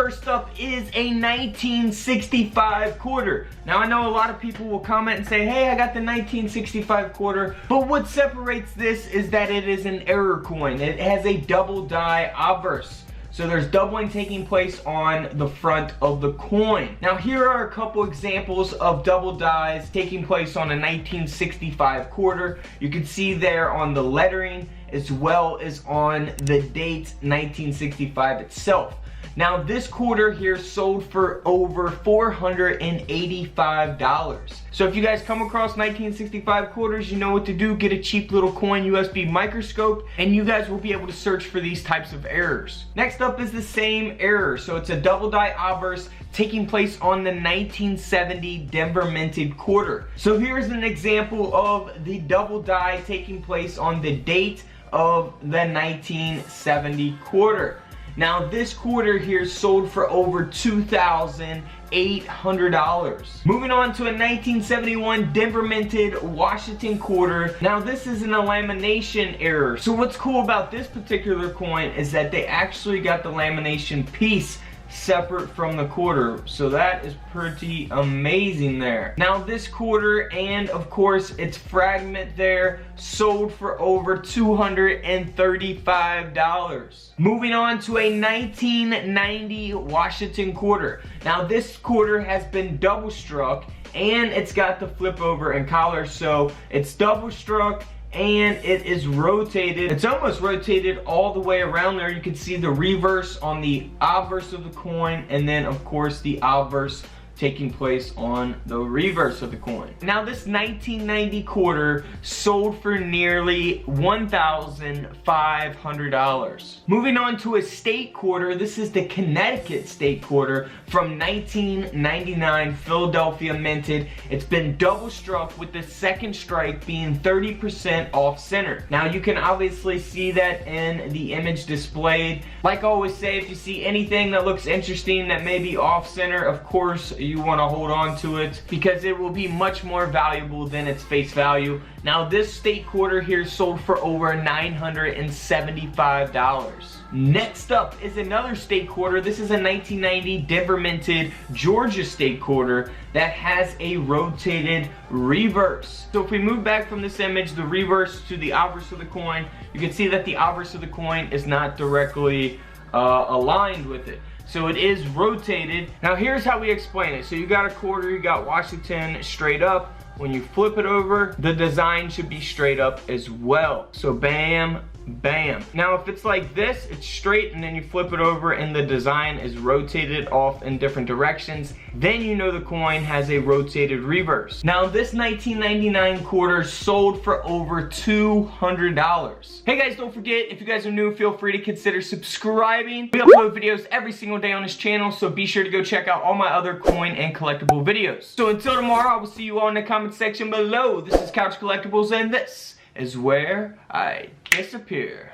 first up is a 1965 quarter. Now I know a lot of people will comment and say, hey, I got the 1965 quarter, but what separates this is that it is an error coin. It has a double die obverse. So there's doubling taking place on the front of the coin. Now here are a couple examples of double dies taking place on a 1965 quarter. You can see there on the lettering as well as on the date 1965 itself. Now this quarter here sold for over $485. So if you guys come across 1965 quarters, you know what to do. Get a cheap little coin USB microscope and you guys will be able to search for these types of errors. Next up is the same error. So it's a double die obverse taking place on the 1970 Denver minted quarter. So here's an example of the double die taking place on the date of the 1970 quarter. Now this quarter here sold for over $2,800. Moving on to a 1971 Denver minted Washington quarter. Now this is an lamination error. So what's cool about this particular coin is that they actually got the lamination piece separate from the quarter, so that is pretty amazing there. Now this quarter and of course its fragment there sold for over $235. Moving on to a 1990 Washington quarter. Now this quarter has been double struck and it's got the flip over and collar, so it's double struck and it is rotated. It's almost rotated all the way around there. You can see the reverse on the obverse of the coin, and then of course the obverse taking place on the reverse of the coin. Now this 1990 quarter sold for nearly $1,500. Moving on to a state quarter. This is the Connecticut state quarter from 1999, Philadelphia minted. It's been double struck with the second strike being 30% off center. Now you can obviously see that in the image displayed. Like I always say, if you see anything that looks interesting that may be off center, of course you want to hold on to it because it will be much more valuable than its face value. Now this state quarter here sold for over $975. Next up is another state quarter. This is a 1990 Denver minted Georgia state quarter that has a rotated reverse. So if we move back from this image, the reverse to the obverse of the coin, you can see that the obverse of the coin is not directly aligned with it. So it is rotated. Now here's how we explain it. So you got a quarter, you got Washington straight up. When you flip it over, the design should be straight up as well. So bam, bam. Now if it's like this, it's straight, and then you flip it over and the design is rotated off in different directions, then you know the coin has a rotated reverse. Now this 1999 quarter sold for over $200. Hey guys, don't forget, if you guys are new, feel free to consider subscribing. We upload videos every single day on this channel, so be sure to go check out all my other coin and collectible videos. So until tomorrow, I will see you all in the comment section below. This is Couch Collectibles, and this is where I disappear.